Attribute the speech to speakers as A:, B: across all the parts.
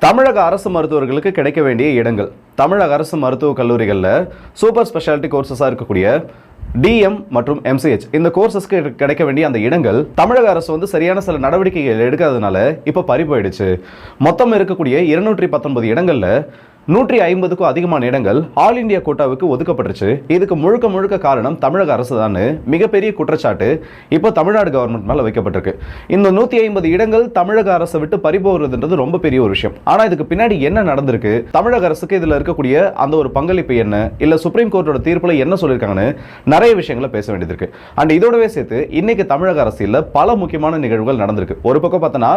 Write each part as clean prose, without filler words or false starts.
A: தமிழக அரசு மருத்துவர்களுக்கு கிடைக்க வேண்டிய இடங்கள். தமிழக அரசு மருத்துவக் கல்லூரிகளில் சூப்பர் ஸ்பெஷாலிட்டி கோர்சஸாக இருக்கக்கூடிய டிஎம் மற்றும் எம்சிஹெச் இந்த கோர்சஸ்க்கு கிடைக்க வேண்டிய அந்த இடங்கள் தமிழக அரசு சரியான சில நடவடிக்கைகள் எடுக்காததுனால இப்போ பறி போயிடுச்சு. மொத்தம் இருக்கக்கூடிய 219 இடங்கள்ல 150க்கும் அதிகமான இடங்கள் ஆல் இந்தியா கோட்டாவுக்கு ஒதுக்கப்பட்டுருச்சு. இதுக்கு முழுக்க காரணம் தமிழக அரசு தான் மிகப்பெரிய குற்றச்சாட்டு இப்போ தமிழ்நாடு கவர்மெண்ட் மேல வைக்கப்பட்டிருக்கு. இந்த 150 இடங்கள் தமிழக அரசை விட்டு பறிபோகிறதுன்றது ரொம்ப பெரிய ஒரு விஷயம். ஆனா இதுக்கு பின்னாடி என்ன நடந்திருக்கு, தமிழக அரசுக்கு இதுல இருக்கக்கூடிய அந்த ஒரு பங்களிப்பு என்ன, இல்ல சுப்ரீம் கோர்ட்டோட தீர்ப்புல என்ன சொல்லியிருக்காங்கன்னு நிறைய விஷயங்களை பேச வேண்டியது இருக்கு. அண்ட் இதோடவே சேர்த்து இன்னைக்கு தமிழக அரசியல்ல பல முக்கியமான நிகழ்வுகள் நடந்திருக்கு. ஒரு பக்கம் பார்த்தோன்னா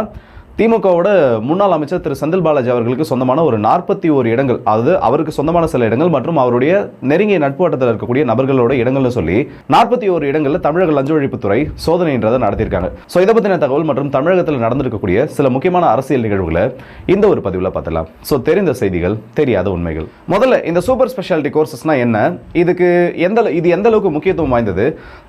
A: திமுகவோட முன்னாள் அமைச்சர் திரு செந்தில் பாலாஜி அவர்களுக்கு சொந்தமான ஒரு 41 இடங்கள், அதாவது அவருக்கு சொந்தமான சில இடங்கள் மற்றும் அவருடைய நெருங்கிய நட்பு வட்டத்தில் இருக்கக்கூடிய நபர்களோட இடங்கள்னு சொல்லி 41 இடங்கள்ல தமிழக லஞ்ச ஒழிப்புத்துறை சோதனைன்றதை நடத்தியிருக்காங்க. ஸோ இதை பற்றின தகவல் மற்றும் தமிழகத்தில் நடந்திருக்கக்கூடிய சில முக்கியமான அரசியல் நிகழ்வுகளை இந்த ஒரு பதிவில் பார்த்துலாம். ஸோ தெரிந்த செய்திகள், தெரியாத உண்மைகள். முதல்ல இந்த சூப்பர் ஸ்பெஷாலிட்டி கோர்சஸ்னா என்ன, இது எந்த அளவுக்கு முக்கியத்துவம் வாய்ந்தது,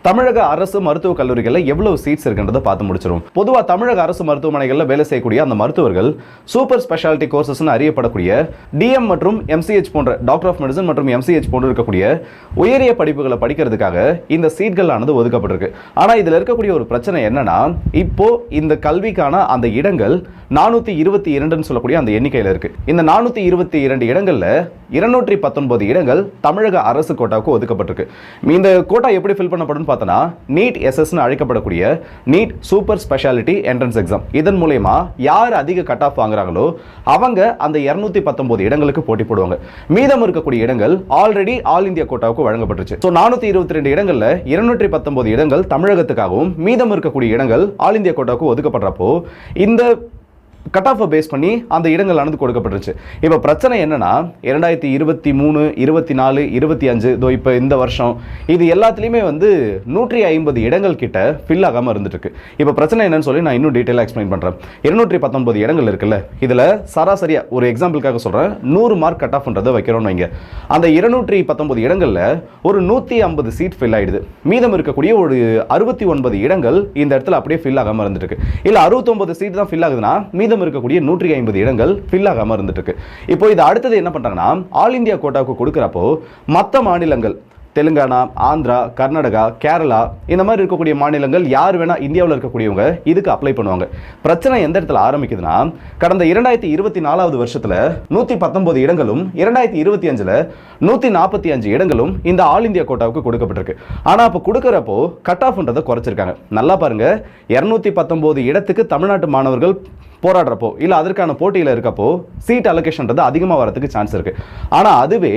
A: தமிழக அரசு மருத்துவக் கல்லூரிகளில் எவ்வளவு சீட்ஸ் இருக்குன்றதை பார்த்து முடிச்சிடும். பொதுவாக தமிழக அரசு மருத்துவமனைகளில் வேலை செய்யக்கூடிய அந்த மருத்துவர்கள் சூப்பர் ஸ்பெஷாலிட்டி கோர்சஸ் அறியப்படக்கூடிய டிஎம் மற்றும் எம்சிஹெச் போன்ற டாக்டர் ஆஃப் மெடிசன் மற்றும் எம்சிஹெச் போன்ற இருக்கக்கூடிய உயரிய படிப்புகளை படிக்கிறதுக்காக இந்த சீட்கள் ஆனது ஒதுக்கப்பட்டிருக்கு. ஆனா இதுல இருக்கக்கூடிய ஒரு பிரச்சனை என்னன்னா, இப்போ இந்த கல்விக்கான அந்த இடங்கள் 422 சொல்லக்கூடிய அந்த எண்ணிக்கையில் இருக்கு. இந்த 422 இடங்கள்ல 219 இடங்கள் தமிழக அரசு கோட்டாவுக்கு ஒதுக்கப்பட்டிருக்கு. இந்த கோட்டா எப்படி ஃபில் பண்ணப்படும் பார்த்தனா, நீட் எஸ்எஸ் அழைக்கப்படக்கூடிய NEET super speciality entrance exam, இதன் மூலமா யார் அதிக கட் ஆஃப் வாங்குறாங்களோ அவங்க அந்த 219 இடங்களுக்கு போட்டி போடுவாங்க. மீதம் இருக்கக்கூடிய இடங்கள் ஆல்ரெடி ஆல் இந்தியா கோட்டாவுக்கு வழங்கப்பட்டுருச்சு. ஸோ 422 இடங்கள்ல 219 இடங்கள் தமிழகத்துக்காகவும் மீதம் இருக்கக்கூடிய இடங்கள் ஆல் இந்தியா கோட்டாவுக்கு ஒதுக்கப்படுறப்போ இந்த கட் ஆஃப் பேஸ் பண்ணி அந்த இடங்களானது கொடுக்கப்பட்டுருச்சு. இப்போ பிரச்சனை என்னன்னா, 2023, 24, 25 இப்போ இந்த வருஷம் இது எல்லாத்துலேயுமே 150 இடங்கள் கிட்ட ஃபில் ஆகாமல் இருந்துட்டு இருக்கு. இப்போ பிரச்சனை என்னன்னு சொல்லி நான் இன்னும் டீட்டெயிலாக எக்ஸ்பிளைன் பண்ணுறேன். 219 இடங்கள் இருக்குல்ல, இதில் சராசரியாக ஒரு எக்ஸாம்பிளுக்காக சொல்கிறேன், 100 மார்க் கட் ஆஃப்ன்றதை வைக்கிறோம்னு வைங்க. அந்த 219 இடங்களில் ஒரு 150 சீட் ஃபில் ஆயிடுது. மீதம் இருக்கக்கூடிய ஒரு 69 இடங்கள் இந்த இடத்துல அப்படியே ஃபில் ஆகாமல் இருந்துட்டு இருக்கு. இல்லை 69 சீட் தான் ஃபில் ஆகுதுன்னா மீதம் இருக்கக்கூடிய 150 இடங்கள் ஃபில் ஆகாம இருந்துட்டு இருக்கு. இப்போ இது அடுத்தது என்ன பண்றாங்கன்னா, ஆல் இந்தியா கோட்டாவுக்கு கொடுக்கிறப்போ மற்ற மாநிலங்கள் தெலுங்கானா, ஆந்திரா, கர்நாடகா, கேரளா இந்த மாதிரி இருக்கக்கூடிய மாநிலங்கள் யார் வேணா இந்தியாவில் இருக்கக்கூடியவங்க இதுக்கு அப்ளை பண்ணுவாங்க. பிரச்சனை எந்த இடத்துல ஆரம்பிக்குதுன்னா, கடந்த 2024 வருஷத்துல 119 இடங்களும் 2025ல 145 இடங்களும் இந்த ஆல் இந்தியா கோட்டாவுக்கு கொடுக்கப்பட்டிருக்கு. ஆனா அப்ப கொடுக்கறப்போ கட் ஆஃப்ன்றதை குறைச்சிருக்காங்க. நல்லா பாருங்க, 219 இடத்துக்கு தமிழ்நாட்டு மாணவர்கள் போராடுறப்போ இல்ல அதற்கான போட்டியில் இருக்கப்போ சீட் அலோகேஷன்றது அதிகமாக வரதுக்கு சான்ஸ் இருக்கு. ஆனா அதுவே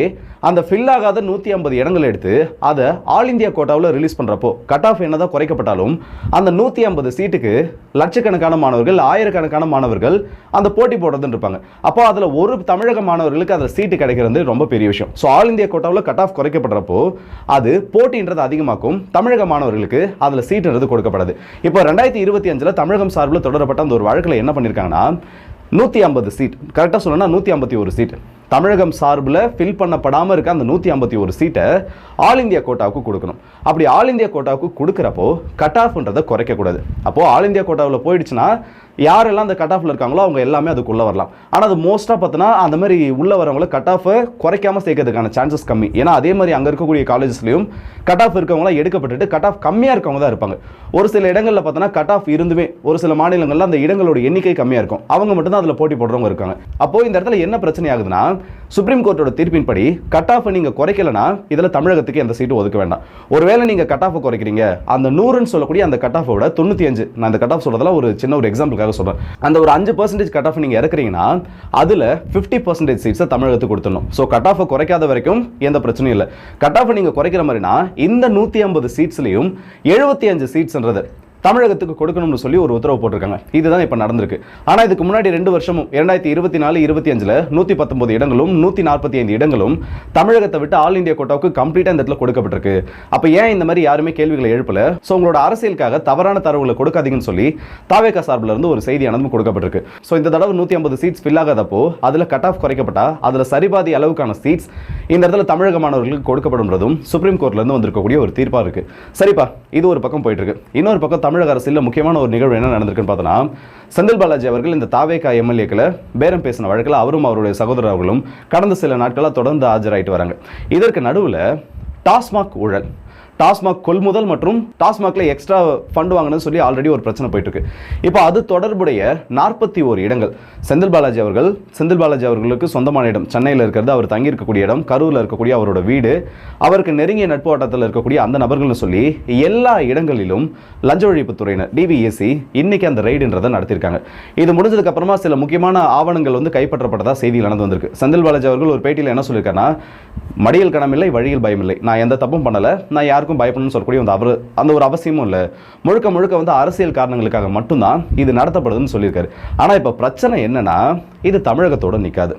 A: அந்த ஃபில் ஆகாத 150 இடங்கள் எடுத்து அதை ஆல் இந்தியா கோட்டாவில் ரிலீஸ் பண்றப்போ கட் ஆஃப் என்னதான் குறைக்கப்பட்டாலும் அந்த 150 சீட்டுக்கு லட்சக்கணக்கான மாணவர்கள், ஆயிரக்கணக்கான மாணவர்கள் அந்த போட்டி போடுறதுன்னு இருப்பாங்க. அப்போ அதுல ஒரு தமிழக மாணவர்களுக்கு அதில் சீட்டு கிடைக்கிறது ரொம்ப பெரிய விஷயம். ஸோ ஆல் இந்தியா கோட்டாவில் கட் ஆஃப் குறைக்கப்படுறப்போ அது போட்டின்றது அதிகமாக்கும், தமிழக மாணவர்களுக்கு அதில் சீட்டுன்றது கொடுக்கப்படாது. இப்போ 2025ல் தமிழகம் சார்பில் தொடரப்பட்ட அந்த ஒரு வழக்கில் என்ன பண்ணிருக்காங்கன்னா, 150 சீட், கரெக்டாக சொல்லணும்னா 151 சீட் தமிழகம் சார்பில் ஃபில் பண்ணப்படாமல் இருக்க அந்த 151 சீட்டை ஆல் இந்தியா கோட்டாவுக்கு கொடுக்கணும். அப்படி ஆல் இந்தியா கோட்டாவுக்கு கொடுக்குறப்போ கட் ஆஃப்ன்றதை குறைக்கக்கூடாது. அப்போது ஆல் இந்தியா கோட்டாவில் போயிடுச்சுன்னா யாரெல்லாம் அந்த கட் ஆஃப்ல இருக்காங்களோ அவங்க எல்லாமே அதுக்குள்ளே வரலாம். ஆனால் அது மோஸ்ட்டாக பார்த்தோன்னா அந்த மாதிரி உள்ள வரவங்களை கட் ஆஃபை குறைக்காமல் சேர்க்கறதுக்கான சான்சஸ் கம்மி. ஏன்னா அதே மாதிரி அங்கே இருக்கக்கூடிய காலேஜஸ்லையும் கட் ஆஃப் இருக்கவங்களாம் எடுக்கப்பட்டுட்டு கட் ஆஃப் கம்மியாக இருக்கவங்க தான் இருப்பாங்க. ஒரு சில இடங்களில் பார்த்தோன்னா கட் ஆஃப் இருந்துமே ஒரு சில மாநிலங்களில் அந்த இடங்களோட எண்ணிக்கை கம்மியாக இருக்கும், அவங்க மட்டும் தான் அதில் போட்டி போடுறவங்க இருக்காங்க. அப்போ இந்த இடத்துல என்ன பிரச்சனை ஆகுதுன்னா, சுப்ரீம் கோர்ட்டோட தீர்ப்பின்படி கட் ஆஃப் நீங்க குறைக்கலனா இதுல தமிழகத்துக்கு எந்த சீட்டு ஒதுக்க வேண்டாம். ஒருவேளை நீங்க கட் ஆஃப் குறைக்கிறீங்க, அந்த 100ன்னு சொல்லக்கூடிய அந்த கட் ஆஃபோட 95, நான் அந்த கட் ஆஃப் சொல்றதெல்லாம் ஒரு சின்ன ஒரு எக்ஸாம்பிளுக்காக சொல்றேன், அந்த ஒரு 5% கட் ஆஃப் நீங்க இறக்குறீங்கன்னா அதுல 50% சீட்ஸை தமிழகத்துக்கு கொடுத்துடணும். ஸோ கட் ஆஃப் குறைக்காத வரைக்கும் எந்த பிரச்சனையும் இல்லை. கட் ஆஃப் நீங்க குறைக்கிற மாதிரினா இந்த 150 சீட்ஸ்லையும் 75 சீட்ஸ்ன்றது தமிழகத்துக்கு கொடுக்கணும்னு சொல்லி ஒரு உத்தரவு போட்டிருக்காங்க. இதுதான் இப்போ நடந்திருக்கு. ஆனால் இதுக்கு முன்னாடி 2 வருஷமும் 2024, 25ல் 119 இடங்களும் 145 இடங்களும் தமிழகத்தை விட்டு ஆல் இந்தியா கோட்டாவுக்கு கம்ப்ளீட்டாக இந்த இடத்துல கொடுக்கப்பட்டிருக்கு. அப்போ ஏன் இந்த மாதிரி யாருமே கேள்விகளை எழுப்பல? ஸோ உங்களோட அரசியலுக்காக தவறான தரவுகளை கொடுக்காதீங்கன்னு சொல்லி தாவேகா சார்பில் இருந்து ஒரு செய்தியானது கொடுக்கப்பட்டிருக்கு. ஸோ இந்த தடவை 150 சீட்ஸ் ஃபில் ஆகாதப்போ அதில் கட் ஆஃப் குறைக்கப்பட்டா அதில் சரிபாதி அளவுக்கான சீட்ஸ் இந்த இடத்துல தமிழக மாணவர்களுக்கு கொடுக்கப்படும்ன்றதும் சுப்ரீம் கோர்ட்ல இருந்து வந்திருக்கக்கூடிய ஒரு தீர்ப்பாக இருக்கு. சரிப்பா, இது ஒரு பக்கம் போயிட்டு இருக்கு. இன்னொரு பக்கம் தமிழக அரசியலில் முக்கியமான ஒரு நிகழ்வு என்ன நடந்திருக்குன்னு பார்த்தோன்னா, செந்தில் பாலாஜி அவர்கள் இந்த தாவேகா எம்எல்ஏக்களை பேரம் பேசின வழக்கில் அவரும் அவருடைய சகோதரர் அவர்களும் கடந்த சில நாட்களாக தொடர்ந்து ஆஜராயிட்டு வராங்க. இதற்கு நடுவில் டாஸ்மாக் ஊழல், டாஸ்மாக் கொள்முதல் மற்றும் டாஸ்மாக்ல எக்ஸ்ட்ரா ஃபண்ட் வாங்கணும்னு சொல்லி ஆல்ரெடி ஒரு பிரச்சனை போயிட்டு இருக்கு. இப்போ அது தொடர்புடைய 41 இடங்கள் செந்தில் பாலாஜி அவர்களுக்கு சொந்தமான இடம் சென்னையில் இருக்கிறது, அவர் தங்கியிருக்கக்கூடிய இடம், கரூரில் இருக்கக்கூடிய அவரோட வீடு, அவருக்கு நெருங்கிய நட்பு வட்டத்தில் இருக்கக்கூடிய அந்த நபர்கள்னு சொல்லி எல்லா இடங்களிலும் லஞ்ச ஒழிப்புத்துறையினர் டிவிஎஸ்சி இன்னைக்கு அந்த ரைடுன்றதை நடத்தியிருக்காங்க. இது முடிஞ்சதுக்கு அப்புறமா சில முக்கியமான ஆவணங்கள் வந்து கைப்பற்றப்பட்டதா செய்தியில் நடந்து வந்திருக்கு. செந்தில் பாலாஜி அவர்கள் ஒரு பேட்டியில் என்ன சொல்லியிருக்காருன்னா, மடியில் கணமில்லை, வழியில் பயமில்லை, நான் எந்த தப்பும் பண்ணலை, நான் யாருக்கும் பயப்படணும்னு சொல்லக்கூடிய அந்த ஒரு அவசியமும் இல்லை, முழுக்க முழுக்க வந்து அரசியல் காரணங்களுக்காக மட்டும்தான் இது நடத்தப்படுதுன்னு சொல்லியிருக்காரு. ஆனால் இப்போ பிரச்சனை என்னன்னா, இது தமிழகத்தோடு நிற்காது.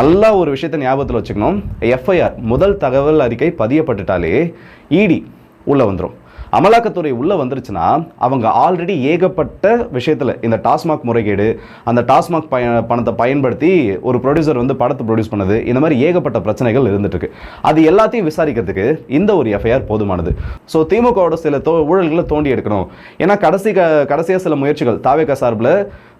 A: நல்லா ஒரு விஷயத்தை ஞாபகத்தில் வச்சுக்கணும். எஃப்ஐஆர் முதல் தகவல் அறிக்கை பதியப்பட்டுட்டாலே இடி உள்ளே வந்துடும். அமலாக்கத்துறை உள்ளே வந்துருச்சுன்னா அவங்க ஆல்ரெடி ஏகப்பட்ட விஷயத்தில் இந்த டாஸ்மாக் முறைகேடு, அந்த டாஸ்மாக் பணத்தை பயன்படுத்தி ஒரு ப்ரொடியூசர் வந்து படத்தை ப்ரொடியூஸ் பண்ணது, இந்த மாதிரி ஏகப்பட்ட பிரச்சனைகள் இருந்துட்டு இருக்கு. அது எல்லாத்தையும் விசாரிக்கிறதுக்கு இந்த ஒரு எஃப்ஐஆர் போதுமானது. ஸோ திமுகவோட சில ஊழல்களை தோண்டி எடுக்கணும். ஏன்னா கடைசியாக சில முயற்சிகள் தாவேகா சார்பில்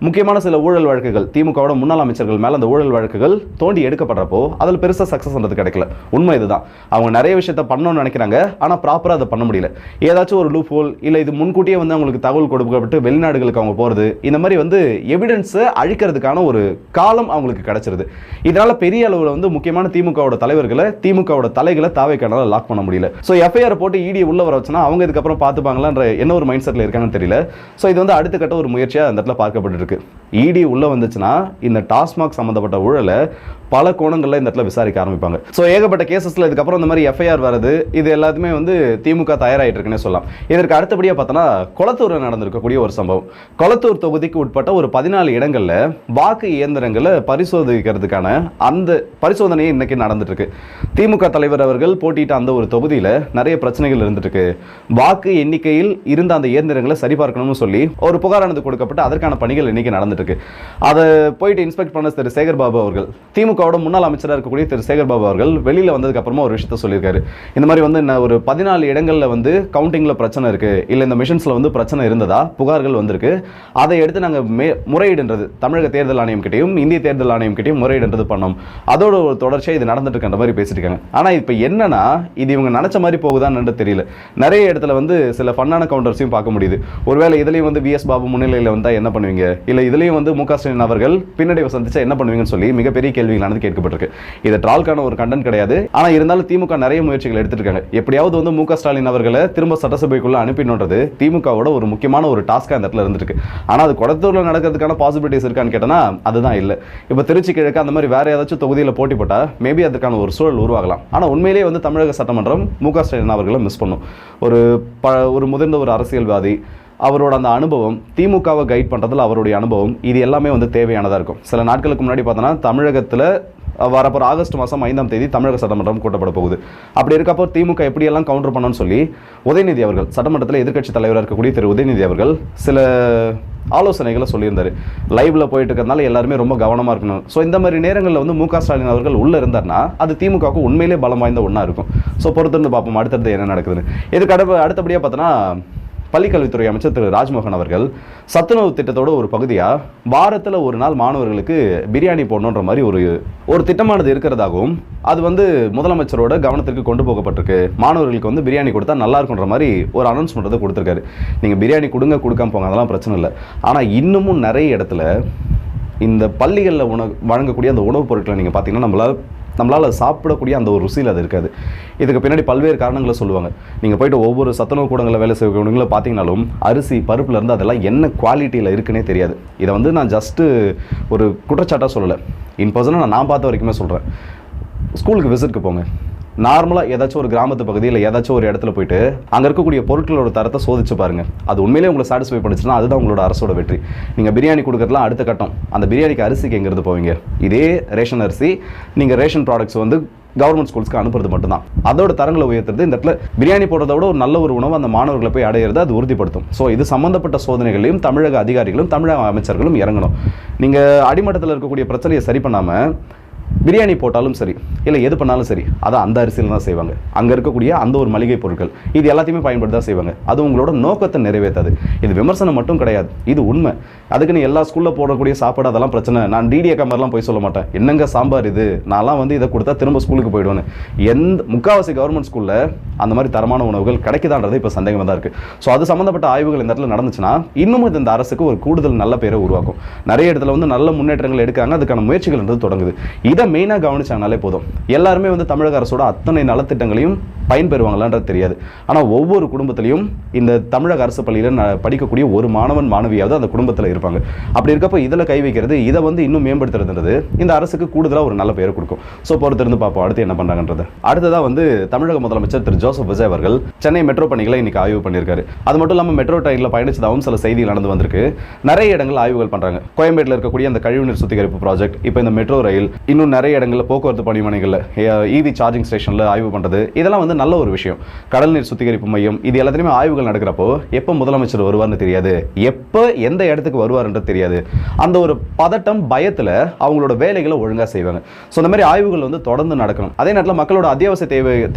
A: முக்கியமான சில ஊழல் வழக்குகள், திமுகவோட முன்னாள் அமைச்சர்கள் மேலே அந்த ஊழல் வழக்குகள் தோண்டி எடுக்கப்படுறப்போ அதில் பெருசாக சக்ஸஸ் பண்ணுறது கிடைக்கல. உண்மை இதுதான். அவங்க நிறைய விஷயத்த பண்ணணும்னு நினைக்கிறாங்க, ஆனால் ப்ராப்பராக அதை பண்ண முடியல. ஏதாச்சும் ஒரு லூப் ஹோல், இல்லை இது முன்கூட்டியே வந்து அவங்களுக்கு தகவல் கொடுக்கப்பட்டு வெளிநாடுகளுக்கு அவங்க போகிறது, இந்த மாதிரி வந்து எவிடன்ஸை அழிக்கிறதுக்கான ஒரு காலம் அவங்களுக்கு கிடைச்சிருது. இதனால் பெரிய அளவில் வந்து முக்கியமான திமுகவோட தலைவர்களை, திமுகவோட தலைகளை தாவேக்கானால லாக் பண்ண முடியல. ஸோ எஃப்ஐஆர் போட்டு இடி உள்ள வர வச்சுன்னா அவங்க இதுக்கப்புறம் பார்த்துப்பாங்களான்ற என்ன ஒரு மைண்ட் செட்டில் இருக்காங்கன்னு தெரியல. ஸோ இது வந்து அடுத்த கட்ட ஒரு முயற்சியாக அந்த இடத்துல பார்க்கப்பட்டு இடி உள்ள வந்துச்சுன்னா இந்த டாஸ்மாக் சம்பந்தப்பட்ட ஊழலை பல கோணங்களில் இந்த இடத்துல விசாரிக்க ஆரம்பிப்பாங்க. ஸோ ஏகப்பட்ட கேசஸ்ல இதுக்கப்புறம் இந்த மாதிரி எஃப்ஐஆர் வருது. இது எல்லாத்துமே வந்து திமுக தயாராகிட்டு இருக்குன்னே சொல்லலாம். இதற்கு அடுத்தபடியாக பார்த்தோன்னா கொளத்தூரில் நடந்திருக்கக்கூடிய ஒரு சம்பவம். கொளத்தூர் தொகுதிக்கு உட்பட்ட ஒரு 14 இடங்களில் வாக்கு இயந்திரங்களை பரிசோதிக்கிறதுக்கான அந்த பரிசோதனையை இன்னைக்கு நடந்துட்டு இருக்கு. திமுக தலைவர் அவர்கள் போட்டியிட்ட அந்த ஒரு தொகுதியில் நிறைய பிரச்சனைகள் இருந்துட்டு இருக்கு. வாக்கு எண்ணிக்கையில் இருந்த அந்த இயந்திரங்களை சரிபார்க்கணும்னு சொல்லி ஒரு புகாரானது கொடுக்கப்பட்டு அதற்கான பணிகள் இன்னைக்கு நடந்துட்டு இருக்கு. அதை போயிட்டு இன்ஸ்பெக்ட் பண்ண திரு சேகர் பாபு அவர்கள், திமுகவோட முன்னாள் அமைச்சராக இருக்கக்கூடிய திரு சேகர் பாபு அவர்கள் வெளியில் வந்ததுக்கு அப்புறமா ஒரு விஷயத்த சொல்லியிருக்காரு. இந்த மாதிரி வந்து ஒரு 14 இடங்களில் வந்து கவுண்டிங்ல பிரச்சனை இருக்கு, இல்லை இந்த மிஷின்ஸ்ல வந்து பிரச்சனை இருந்ததா புகார்கள் வந்திருக்கு. அதை எடுத்து நாங்கள் முறையீடுன்றது தமிழக தேர்தல் ஆணையம் கிட்டையும் இந்திய தேர்தல் ஆணையம் கிட்டையும் முறையீடுன்றது பண்ணோம். அதோட ஒரு தொடர்ச்சியாக இது நடந்துட்டு இருக்க மாதிரி பேசிட்டு இருக்காங்க. ஆனால் இப்போ என்னன்னா, இது இவங்க நினைச்ச மாதிரி போகுதான்னு தெரியல. நிறைய இடத்துல வந்து சில ஃபன்னான கவுண்டர்ஸையும் பார்க்க முடியுது. ஒருவேளை இதுலையும் வந்து விஎஸ் பாபு முன்னிலையில் வந்தால் என்ன பண்ணுவீங்க, இல்லை இதுலையும் வந்து மு க ஸ்டாலின் அவர்கள் பின்னடைவை சந்திச்சா என்ன பண்ணுவீங்கன்னு சொல்லி மிகப்பெரிய கேள்விகளானது கேட்கப்பட்டிருக்கு. இது ட்ரால்கான ஒரு கண்டென்ட் கிடையாது. ஆனால் இருந்தாலும் திமுக நிறைய முயற்சிகள் எடுத்துட்டு இருக்காங்க. எப்படியாவது வந்து மு க ஸ்டாலின் அவர்களை திரும்ப சட்டசபைக்குள்ள அனுப்பினது திமுகவோட ஒரு முக்கியமான ஒரு டாஸ்கா அந்த இடத்துல இருந்திருக்கு. ஆனால் அது கொளத்தூர்ல நடக்கிறதுக்கான பாசிபிலிட்டிஸ் இருக்கான்னு கேட்டனா அதுதான் இல்லை. இப்போ திருச்சி கிழக்கு அந்த மாதிரி வேற ஏதாச்சும் தொகுதியில் போட்டி போட்டா மேபி அதுக்கான ஒரு சூழல் உருவாகலாம். ஆனால் உண்மையிலேயே வந்து தமிழக சட்டமன்றம் மு க ஸ்டாலின் அவர்களை மிஸ் பண்ணும். ஒரு முதிர்ந்த ஒரு அரசியல்வாதி, அவரோட அந்த அனுபவம், திமுகவை கைட் பண்ணுறதுல அவருடைய அனுபவம், இது எல்லாமே வந்து தேவையானதாக இருக்கும். சில நாட்களுக்கு முன்னாடி பார்த்தோன்னா தமிழகத்தில் வரப்போற ஆகஸ்ட் மாதம் 5ஆம் தேதி தமிழக சட்டமன்றம் கூட்டப்பட போகுது. அப்படி இருக்கப்போ திமுக எப்படியெல்லாம் கவுண்டர் பண்ணணும்னு சொல்லி உதயநிதி அவர்கள், சட்டமன்றத்தில் எதிர்க்கட்சி தலைவராக இருக்கக்கூடிய திரு உதயநிதி அவர்கள் சில ஆலோசனைகளை சொல்லியிருந்தாரு. லைவ்ல போயிட்டு இருக்கிறதுனால எல்லாருமே ரொம்ப கவனமாக இருக்கணும். ஸோ இந்த மாதிரி நேரங்களில் வந்து மு க ஸ்டாலின் அவர்கள் உள்ளே இருந்தார்னா அது திமுகவுக்கு உண்மையிலே பலம் வாய்ந்த ஒன்றா இருக்கும். ஸோ பொறுத்திருந்து பார்ப்போம் அடுத்தடுத்து என்ன நடக்குதுன்னு. இதுக்கு அடுத்தபடியாக பார்த்தோன்னா பள்ளிக்கல்வித்துறை அமைச்சர் திரு ராஜ்மோகன் அவர்கள் சத்துணவு திட்டத்தோட ஒரு பகுதியாக வாரத்தில் ஒரு நாள் மாணவர்களுக்கு பிரியாணி போடணுன்ற மாதிரி ஒரு திட்டமானது இருக்கிறதாகவும், அது வந்து முதலமைச்சரோட கவனத்திற்கு கொண்டு போகப்பட்டிருக்கு. மாணவர்களுக்கு வந்து பிரியாணி கொடுத்தா நல்லா இருக்குன்ற மாதிரி ஒரு அனௌன்ஸ்மெண்ட் கொடுத்துருக்காரு. நீங்கள் பிரியாணி கொடுக்காம போங்க, அதெல்லாம் பிரச்சனை இல்லை. ஆனால் இன்னமும் நிறைய இடத்துல இந்த பள்ளிகளில் வழங்கக்கூடிய அந்த உணவுப் பொருட்களை நீங்கள் பார்த்தீங்கன்னா நம்மளால் சாப்பிடக்கூடிய அந்த ஒரு ருசியில் அது இருக்காது. இதுக்கு பின்னாடி பல்வேறு காரணங்களை சொல்லுவாங்க. நீங்கள் போய்ட்டு ஒவ்வொரு சத்துணவு கூடங்களில் வேலை செய்யக்கூடியவங்களை பார்த்தீங்கன்னாலும் அரிசி பருப்புலேருந்து அதெல்லாம் என்ன குவாலிட்டியில் இருக்குன்னே தெரியாது. இதை வந்து நான் ஜஸ்ட்டு ஒரு குற்றச்சாட்டாக சொல்லலை, இன் பர்சனாக நான் பார்த்த வரைக்குமே சொல்கிறேன். ஸ்கூலுக்கு விசிட்டுக்கு போங்க, நார்மலாக ஏதாச்சும் ஒரு கிராமத்து பகுதியில் ஏதாச்சும் ஒரு இடத்துல போயிட்டு அங்கே இருக்கக்கூடிய பொருட்களோட தரத்தை சோதிச்சு பாருங்கள். அது உண்மையிலே உங்களை சாட்டிஸ்ஃபை பண்ணிச்சுன்னா அதுதான் உங்களோட அரசோட வெற்றி. நீங்கள் பிரியாணி கொடுக்குறதுலாம் அடுத்த கட்டம். அந்த பிரியாணிக்கு அரிசிக்கு எங்கேருந்து போவீங்க? இதே ரேஷன் அரிசி நீங்கள் ரேஷன் ப்ராடக்ட்ஸ் வந்து கவர்மெண்ட் ஸ்கூல்ஸ்க்கு அனுப்புறது மட்டும்தான். அதோட தரங்களை உயர்த்துறது இந்த இடத்துல பிரியாணி போடுறத விட ஒரு நல்ல ஒரு உணவு அந்த மாணவர்களை போய் அடையிறது அது உறுதிப்படுத்தும். ஸோ இது சம்பந்தப்பட்ட சோதனைகளையும் தமிழக அதிகாரிகளும் தமிழக அமைச்சர்களும் இறங்கணும். நீங்கள் அடிமட்டத்தில் இருக்கக்கூடிய பிரச்சனையை சரி பண்ணாமல் பிரியாணி போட்டாலும் சரி, இல்லை எது பண்ணாலும் சரி, அதை அந்த அரிசியில் தான் செய்வாங்க. அங்கே இருக்கக்கூடிய அந்த ஒரு மளிகை பொருட்கள் இது எல்லாத்தையுமே பயன்படுத்தி தான் செய்வாங்க. அது உங்களோட நோக்கத்தை நிறைவேற்றாது. இது விமர்சனம் மட்டும் கிடையாது, இது உண்மை. அதுக்குன்னு எல்லா ஸ்கூலில் போடக்கூடிய சாப்பாடு அதெல்லாம் பிரச்சனை. நான் டிடிஏ மாதிரிலாம் போய் சொல்ல மாட்டேன். என்னங்க சாம்பார் இது, நான்லாம் வந்து இதை கொடுத்தா திரும்ப ஸ்கூலுக்கு போயிடுவேன். முக்கால்வாசி கவர்மெண்ட் ஸ்கூலில் அந்த மாதிரி தரமான உணவுகள் கிடைக்குதான்றது இப்போ சந்தேகமாக தான் இருக்குது. ஸோ அது சம்மந்தப்பட்ட ஆய்வுகள் இந்த இடத்துல நடந்துச்சுன்னா இன்னமும் இந்த அரசுக்கு ஒரு கூடுதல் நல்ல பேரை உருவாக்கும். நிறைய இடத்துல வந்து நல்ல முன்னேற்றங்கள் எடுக்காங்க, அதுக்கான முயற்சிகள் தொடங்குது. இதை மெயினாக கவனிச்சாங்கனாலே போதும். எல்லாருமே வந்து தமிழக அரசோட அத்தனை நலத்திட்டங்களையும் பயன்பெறுவாங்களான்றது தெரியாது. ஆனால் ஒவ்வொரு குடும்பத்திலையும் இந்த தமிழக அரசு பள்ளியில் படிக்கக்கூடிய ஒரு மாணவன் மாணவியாவது அந்த குடும்பத்தில் இருப்பாங்க. அப்படி இருக்கப்போ இதில் கை வைக்கிறது, இதை வந்து இன்னும் மேம்படுத்துறதுன்றது இந்த அரசுக்கு கூடுதலாக ஒரு நல்ல பேரை கொடுக்கும். ஸோ பொறுத்திருந்து பார்ப்போம் அடுத்து என்ன பண்ணுறாங்கன்றது. அடுத்ததாக வந்து தமிழக முதலமைச்சர் திரு ஜோசப் விஜய் அவர்கள் சென்னை மெட்ரோ பணிகளை இன்னைக்கு ஆய்வு பண்ணியிருக்காரு. அது மட்டும் இல்லாமல் மெட்ரோ ட்ரெயினில் பயணிச்சதாகவும் சில செய்திகள் நடந்து வந்திருக்கு. நிறைய இடங்கள் ஆய்வுகள் பண்ணுறாங்க. கோயம்பேட்டில் இருக்கக்கூடிய அந்த கழிவுநீர் சுத்திகரிப்பு ப்ராஜெக்ட், இப்போ இந்த மெட்ரோ ரயில், இன்னும் நிறைய இடங்களில் போக்குவரத்து பணிமனைகளில் இவி சார்ஜிங் ஸ்டேஷனில் ஆய்வு பண்ணுறது, இதெல்லாம் வந்து நல்ல ஒரு விஷயம். கடல் நீர் சுத்திகரிப்பு மையம், இது எல்லாத்தையுமே ஆய்வுகள் நடக்கிறப்போ எப்போ முதலமைச்சர் வருவார்னு தெரியாது, எப்போ எந்த இடத்துக்கு வருவார்ன்றது தெரியாது. அந்த ஒரு பதட்டம், பயத்தில் அவங்களோட வேலைகளை ஒழுங்காக செய்வாங்க. ஸோ இந்த மாதிரி ஆய்வுகள் வந்து தொடர்ந்து நடக்கணும். அதே நேரத்தில் மக்களோட அத்தியாவசிய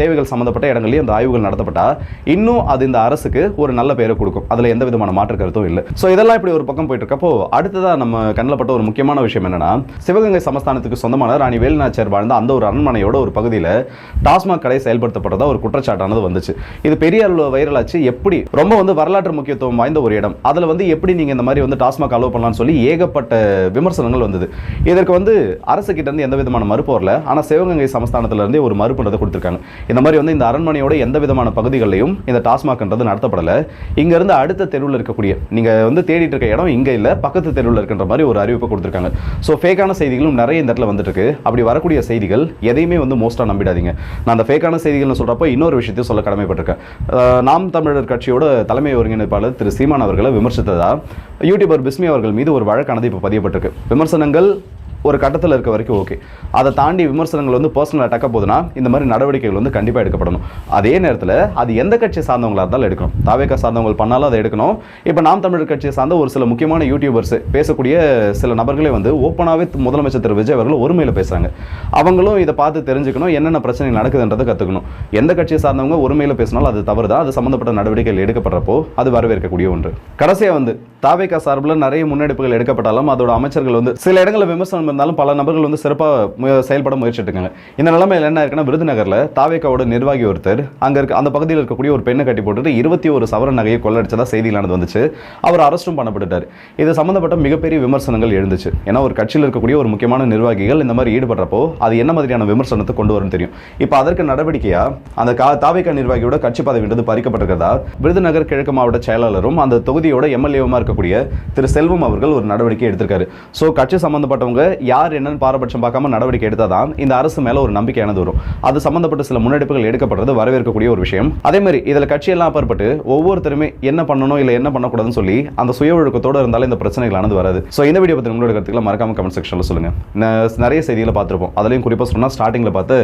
A: தேவைகள் சம்பந்தப்பட்ட இடங்களையும் அந்த ஆய்வுகள் நடத்தப்பட்டா இன்னும் அது இந்த அரசுக்கு ஒரு நல்ல பேரை கொடுக்கும். அதில் எந்த விதமான மாற்று கருத்தும் இல்லை. ஸோ இதெல்லாம் இப்படி ஒரு பக்கம் போயிட்டு இருக்கப்போ அடுத்ததாக நம்ம கண்ணில்பட்ட ஒரு முக்கியமான விஷயம் என்னன்னா, சிவகங்கை சமஸ்தானத்துக்கு சொந்தமான ராணி வேலுநாச்சியார் வாழ்ந்த அந்த ஒரு அரண்மனையோட ஒரு பகுதியில் டாஸ்மாக் கடை செயல்படுத்தப்பட்டதா ஒரு குற்றச்சாட்டானது வந்துச்சு. இது பெரிய அளவில் வைரல் ஆச்சு. எப்படி ரொம்ப வந்து வரலாற்று முக்கியத்துவம் வாய்ந்த ஒரு இடம், அதில் வந்து எப்படி நீங்கள் இந்த மாதிரி வந்து டாஸ்மாக் அலோவ் பண்ணலாம்னு சொல்லி ஏகப்பட்ட விமர்சனங்கள் வந்தது. இதற்கு வந்து அரசு கிட்ட இருந்து எந்த விதமான மறுப்பு வரல. ஆனால் சிவகங்கை சமஸ்தானத்தில் இருந்தே ஒரு மறுப்புன்றதை கொடுத்துருக்காங்க. இந்த மாதிரி வந்து இந்த அரண்மனையோட எந்த விதமான பகுதிகளிலையும் இந்த டாஸ்மாக்ன்றது நடத்தப்படலை. இங்க இருந்து அடுத்த தெருவில் இருக்கக்கூடிய நீங்க வந்து தேடிட்டு இருக்க இடம் இங்க இல்ல, பக்கத்து தெருவில் இருக்கின்ற மாதிரி ஒரு அறிவிப்பு கொடுத்துருக்காங்க. ஸோ ஃபேக்கான செய்திகளும் நிறைய இந்த இடத்துல வந்துட்டு இருக்கு. அப்படி வரக்கூடிய செய்திகள் எதையுமே வந்து மோஸ்டா நம்பிடாதீங்க. நான் அந்த ஃபேக்கான செய்திகள்னு சொல்றப்போ இன்னொரு விஷயத்தையும் சொல்ல கடமைப்பட்டிருக்கேன். நாம் தமிழர் கட்சியோட தலைமை ஒருங்கிணைப்பாளர் திரு சீமான் அவர்களை விமர்சித்ததா யூடியூபர் பிஸ்மி அவர்கள் மீது ஒரு வழக்கானது இப்போ பதியப்பட்டிருக்கு. விமர்சனங்கள் ஒரு கட்டத்தில் இருக்க வரைக்கும் ஓகே, அதை தாண்டி விமர்சனங்கள் வந்து பர்சனல் அட்டாக்க போதுன்னா இந்த மாதிரி நடவடிக்கைகள் வந்து கண்டிப்பாக எடுக்கப்படணும். அதே நேரத்தில் அது எந்த கட்சியை சார்ந்தவங்களாக இருந்தாலும் எடுக்கணும். தாவேக்கா சார்ந்தவங்க பண்ணாலும் அதை எடுக்கணும். இப்போ நாம் தமிழர் கட்சியை சார்ந்த ஒரு சில முக்கியமான யூடியூபர்ஸ் பேசக்கூடிய சில நபர்களே வந்து ஓப்பனாகவே முதலமைச்சர் திரு விஜய் அவர்கள் ஒருமையில் பேசுகிறாங்க. அவங்களும் இதை பார்த்து தெரிஞ்சுக்கணும், என்னென்ன பிரச்சனை நடக்குதுன்றதை கற்றுக்கணும். எந்த கட்சியை சார்ந்தவங்க ஒருமையில் பேசினாலும் அது தவறு தான். அது சம்மந்தப்பட்ட நடவடிக்கைகள் எடுக்கப்படுறப்போ அது வரவேற்கக்கூடிய ஒன்று. கடைசியாக வந்து தாவேக்கா சார்பில் நிறைய முன்னெடுப்புகள் எடுக்கப்பட்டாலும் அதோட அமைச்சர்கள் வந்து சில இடங்களில் விமர்சனம் இருந்தாலும் பல நபர்கள் வந்து சிறப்பாக செயல்பட முயற்சிட்டு இருக்காங்க. இந்த நிலைமையில் என்ன இருக்குன்னா, விருதுநகரில் தாவேக்காவோட நிர்வாகி ஒருத்தர் அங்கே இருக்க அந்த பகுதியில் இருக்கக்கூடிய ஒரு பெண்ணை கட்டி போட்டுட்டு 21 சவரன் நகையை கொள்ளடிச்சதா செய்திகளானது வந்துச்சு. அவர் அரெஸ்டும் பண்ணப்பட்டுட்டார். இது சம்பந்தப்பட்ட மிகப்பெரிய விமர்சனங்கள் எழுந்துச்சு. ஏன்னா ஒரு கட்சியில் இருக்கக்கூடிய ஒரு முக்கியமான நிர்வாகிகள் இந்த மாதிரி ஈடுபடுறப்போ அது என்ன மாதிரியான விமர்சனத்தை கொண்டு வரும்னு தெரியும். இப்போ அதற்கு நடவடிக்கையா அந்த தாவேக்கா நிர்வாகியோட கட்சி பதவின்றது பறிக்கப்பட்டிருக்கிறதா விருதுநகர் கிழக்கு மாவட்ட செயலாளரும் அந்த தொகுதியோட எம்எல்ஏவுமா இருக்கக்கூடிய திரு செல்வம் அவர்கள் ஒரு நடவடிக்கை எடுத்திருக்காரு. ஸோ கட்சி சம்பந்தப்பட்டவங்க யார் என்னன்னு பாரபட்சம் பார்க்காம நடவடிக்கை எடுத்தாதான் இந்த அரசு மேல ஒரு நம்பிக்கையானது வரும். அது சம்பந்தப்பட்ட சில முன்னெடுப்புகள் எடுக்கப்படுறது வரவேற்கக்கூடிய ஒரு விஷயம். அதே மாதிரி இதுல கட்சியெல்லாம் அப்பாற்பட்டு ஒவ்வொருத்தருமே என்ன பண்ணணும் இல்லை என்ன பண்ணக்கூடாதுன்னு சொல்லி அந்த சுய ஒழுக்கத்தோடு இருந்தாலும் இந்த பிரச்சனைகளானது வராது. ஸோ இந்த வீடியோ பற்றி உங்களோட கருத்துக்களை மறக்காம கமெண்ட் செக்ஷன்ல சொல்லுங்க. நிறைய செய்திகளை பார்த்துருப்போம். அதுலையும் குறிப்பாக சொன்னால் ஸ்டார்டிங்கில் பார்த்து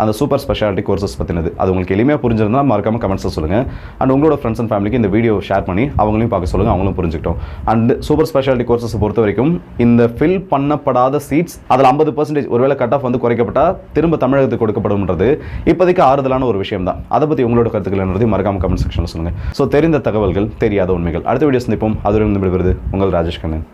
A: அந்த சூப்பர் ஸ்பெஷாலிட்டி கோர்சஸ் பற்றினது அது உங்களுக்கு எளிமையாக புரிஞ்சிருந்தா மறக்காம கமெண்ட்ஸை சொல்லுங்க. அண்ட் உங்களோட ஃப்ரெண்ட்ஸ் அண்ட் ஃபேமிலிக்கு இந்த வீடியோ ஷேர் பண்ணி அவங்களையும் பார்க்க சொல்லுங்க, அவங்களும் புரிஞ்சுக்கிட்டோம். அண்ட் சூப்பர் ஸ்பெஷாலிட்டி கோர்சஸ் பொறுத்த வரைக்கும் இந்த ஃபில் பண்ணப்படாத சீட்ஸ் அதில் 50% ஒருவேளை கட் ஆஃப் வந்து குறைக்கப்பட்டா திரும்ப தமிழகத்துக்கு கொடுக்கப்படும்ன்றது இப்போதைக்கு ஆறுதலான ஒரு விஷயம் தான். அதை பற்றி உங்களோட கருத்துக்கள் என்னது மறக்காம கமெண்ட் செக்ஷனில் சொல்லுங்கள். ஸோ தெரிந்த தகவல்கள், தெரியாத உண்மைகள். அடுத்த வீடியோ சந்திப்போம். அதுவரை விடுவது உங்கள் ராஜேஷ் கண்ணன்.